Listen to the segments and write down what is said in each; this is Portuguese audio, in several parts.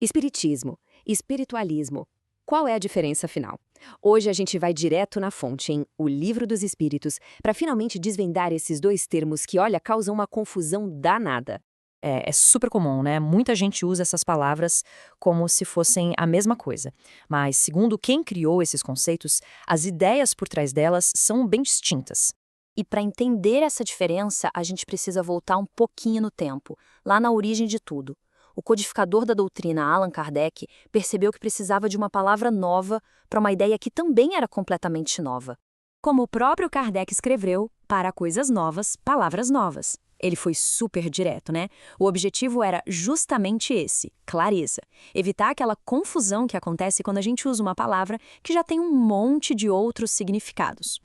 Espiritismo, espiritualismo. Qual é a diferença final? Hoje a gente vai direto na fonte, em O Livro dos Espíritos, para finalmente desvendar esses dois termos que, olha, causam uma confusão danada. É super comum, né? Muita gente usa essas palavras como se fossem a mesma coisa. Mas, segundo quem criou esses conceitos, as ideias por trás delas são bem distintas. E para entender essa diferença, a gente precisa voltar um pouquinho no tempo, lá na origem de tudo. O codificador da doutrina Allan Kardec percebeu que precisava de uma palavra nova para uma ideia que também era completamente nova. Como o próprio Kardec escreveu, para coisas novas, palavras novas. Ele foi super direto, né? O objetivo era justamente esse, clareza. Evitar aquela confusão que acontece quando a gente usa uma palavra que já tem um monte de outros significados.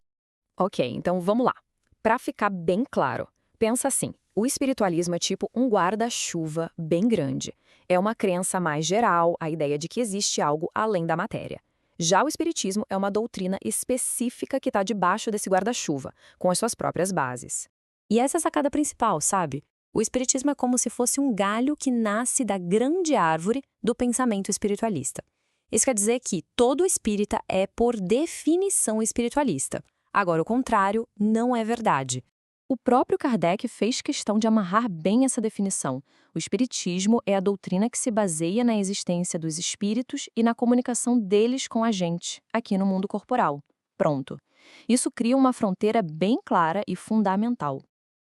Ok, então vamos lá. Para ficar bem claro, pensa assim: o espiritualismo é tipo um guarda-chuva bem grande. É uma crença mais geral, a ideia de que existe algo além da matéria. Já o espiritismo é uma doutrina específica que está debaixo desse guarda-chuva, com as suas próprias bases. E essa é a sacada principal, sabe? O espiritismo é como se fosse um galho que nasce da grande árvore do pensamento espiritualista. Isso quer dizer que todo espírita é, por definição, espiritualista. Agora, o contrário não é verdade. O próprio Kardec fez questão de amarrar bem essa definição. O espiritismo é a doutrina que se baseia na existência dos espíritos e na comunicação deles com a gente, aqui no mundo corporal. Pronto. Isso cria uma fronteira bem clara e fundamental.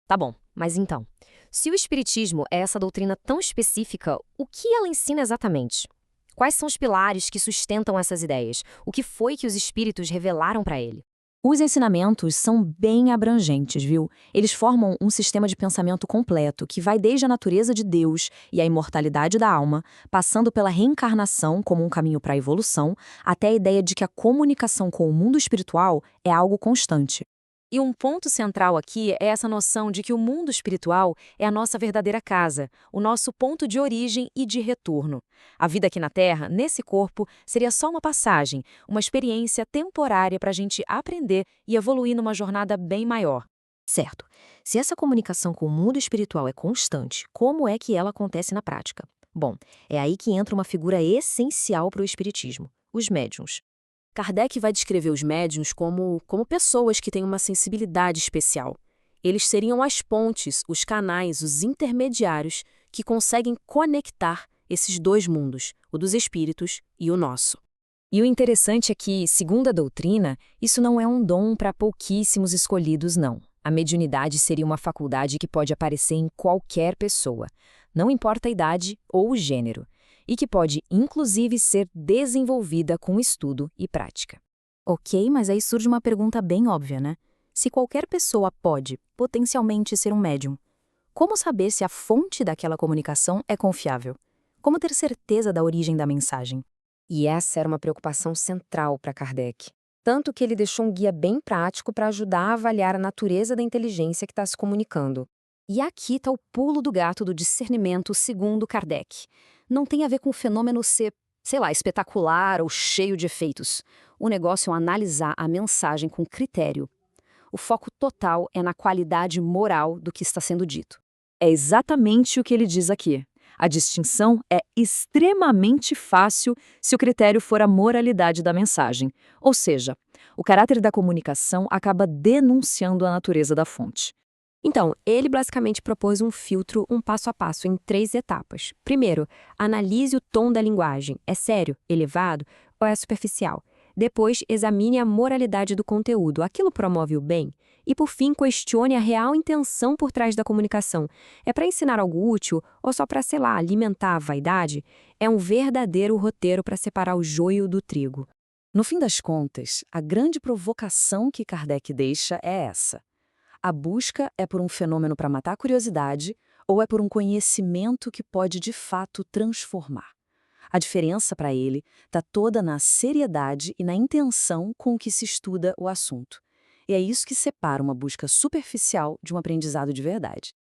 Tá bom, mas então, se o espiritismo é essa doutrina tão específica, o que ela ensina exatamente? Quais são os pilares que sustentam essas ideias? O que foi que os espíritos revelaram para ele? Os ensinamentos são bem abrangentes, viu? Eles formam um sistema de pensamento completo que vai desde a natureza de Deus e a imortalidade da alma, passando pela reencarnação como um caminho para a evolução, até a ideia de que a comunicação com o mundo espiritual é algo constante. E um ponto central aqui é essa noção de que o mundo espiritual é a nossa verdadeira casa, o nosso ponto de origem e de retorno. A vida aqui na Terra, nesse corpo, seria só uma passagem, uma experiência temporária para a gente aprender e evoluir numa jornada bem maior. Certo. Se essa comunicação com o mundo espiritual é constante, como é que ela acontece na prática? Bom, é aí que entra uma figura essencial para o espiritismo: os médiuns. Kardec vai descrever os médiuns como pessoas que têm uma sensibilidade especial. Eles seriam as pontes, os canais, os intermediários que conseguem conectar esses dois mundos, o dos espíritos e o nosso. E o interessante é que, segundo a doutrina, isso não é um dom para pouquíssimos escolhidos, não. A mediunidade seria uma faculdade que pode aparecer em qualquer pessoa, não importa a idade ou o gênero, e que pode, inclusive, ser desenvolvida com estudo e prática. Ok, mas aí surge uma pergunta bem óbvia, né? Se qualquer pessoa pode, potencialmente, ser um médium, como saber se a fonte daquela comunicação é confiável? Como ter certeza da origem da mensagem? E essa era uma preocupação central para Kardec. Tanto que ele deixou um guia bem prático para ajudar a avaliar a natureza da inteligência que está se comunicando. E aqui está o pulo do gato do discernimento segundo Kardec. Não tem a ver com o fenômeno ser, sei lá, espetacular ou cheio de efeitos. O negócio é analisar a mensagem com critério. O foco total é na qualidade moral do que está sendo dito. É exatamente o que ele diz aqui. A distinção é extremamente fácil se o critério for a moralidade da mensagem. Ou seja, o caráter da comunicação acaba denunciando a natureza da fonte. Então, ele basicamente propôs um filtro, um passo a passo, em 3 etapas. Primeiro, analise o tom da linguagem. É sério, elevado ou é superficial? Depois, examine a moralidade do conteúdo. Aquilo promove o bem? E, por fim, questione a real intenção por trás da comunicação. É para ensinar algo útil ou só para, sei lá, alimentar a vaidade? É um verdadeiro roteiro para separar o joio do trigo. No fim das contas, a grande provocação que Kardec deixa é essa. A busca é por um fenômeno para matar a curiosidade ou é por um conhecimento que pode, de fato, transformar? A diferença para ele está toda na seriedade e na intenção com que se estuda o assunto. E é isso que separa uma busca superficial de um aprendizado de verdade.